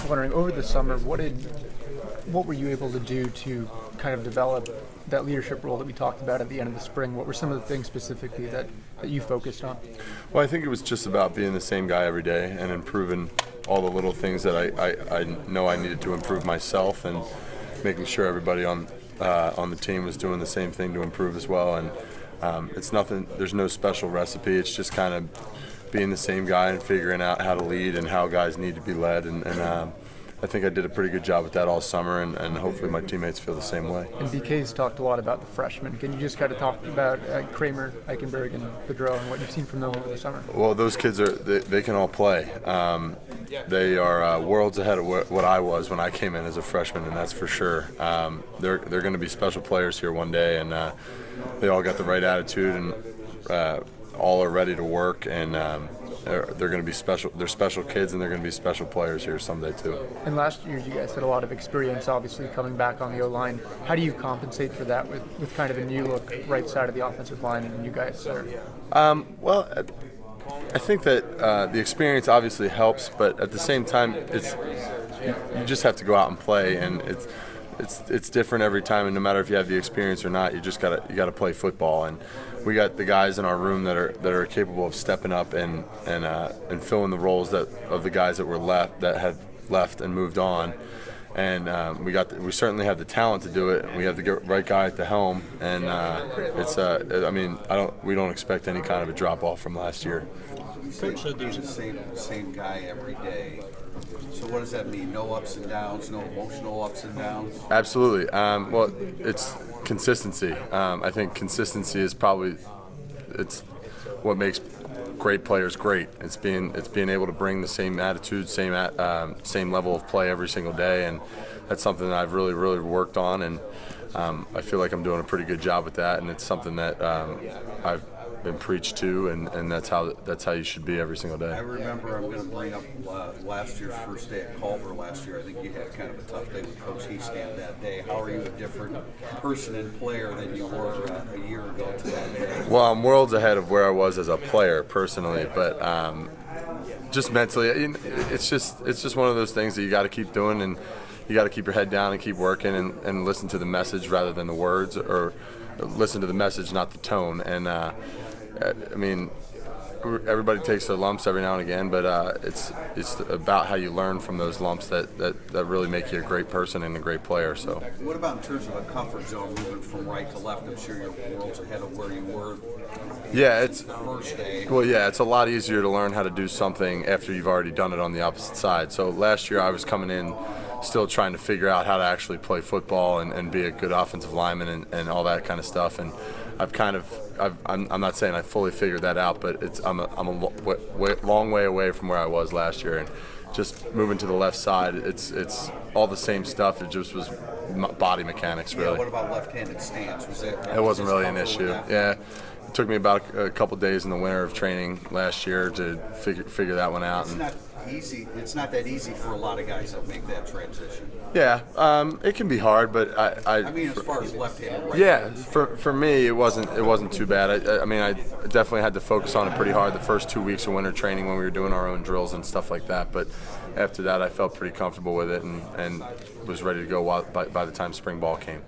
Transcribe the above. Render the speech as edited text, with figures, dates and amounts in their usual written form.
wondering, over the summer, what were you able to do to kind of develop that leadership role that we talked about at the end of the spring? What were some of the things specifically that you focused on? Well, I think it was just about being the same guy every day and improving all the little things that I know I needed to improve myself, and making sure everybody on the team was doing the same thing to improve as well. And it's nothing. There's no special recipe. It's just kind of being the same guy and figuring out how to lead and how guys need to be led. And I think I did a pretty good job with that all summer, and hopefully my teammates feel the same way. And BK's talked a lot about the freshmen. Can you just kind of talk about Kramer, Eichenberg, and Bedreau and what you've seen from them over the summer? Well, those kids they can all play. They are worlds ahead of what I was when I came in as a freshman, and that's for sure. They're going to be special players here one day, and they all got the right attitude, and all are ready to work, and they're going to be special. They're special kids, and they're going to be special players here someday too. And last year, you guys had a lot of experience, obviously, coming back on the O-line. How do you compensate for that with kind of a new look right side of the offensive line and you guys there? Well, I think that the experience obviously helps, but at the same time, you just have to go out and play, and it's different every time. And no matter if you have the experience or not, you gotta play football. And we got the guys in our room that are capable of stepping up and filling the roles of the guys that had left and moved on. And we certainly have the talent to do it. We have the right guy at the helm, and we don't expect any kind of a drop off from last year. Coach said there's the same guy every day. So what does that mean? No ups and downs, no emotional ups and downs? Absolutely. Well, it's consistency. I think consistency is probably what makes great players great. It's being able to bring the same attitude, same level of play every single day, and that's something that I've really worked on, and I feel like I'm doing a pretty good job with that, and it's something that I've been preached to, and that's how you should be every single day. I remember, I'm going to bring up last year's first day at Culver last year. I think you had kind of a tough day with Coach Heaskamp that day. How are you a different person and player than you were a year ago to that day? Well, I'm worlds ahead of where I was as a player personally, but just mentally, it's just one of those things that you got to keep doing, and you got to keep your head down and keep working and listen to the message rather than the words, or listen to the message, not the tone. And everybody takes their lumps every now and again, but it's about how you learn from those lumps that really make you a great person and a great player. So, what about in terms of a comfort zone, moving from right to left? I'm sure you're worlds ahead of where you were. Yeah, it's the first day. Well, yeah, it's a lot easier to learn how to do something after you've already done it on the opposite side. So last year I was coming in still trying to figure out how to actually play football and be a good offensive lineman and all that kind of stuff. And I'm not saying I fully figured that out, but I'm a long way away from where I was last year. And just moving to the left side, it's all the same stuff. It just was body mechanics, really. Yeah, what about left-handed stance? It wasn't really an issue. Yeah. It took me about a couple days in the winter of training last year to figure that one out. It's not easy. It's not that easy for a lot of guys that make that transition. Yeah, it can be hard, but I mean, as far as left-handed, right? Yeah, for me, it wasn't too bad. I definitely had to focus on it pretty hard the first 2 weeks of winter training when we were doing our own drills and stuff like that. But after that, I felt pretty comfortable with it and was ready to go by the time spring ball came.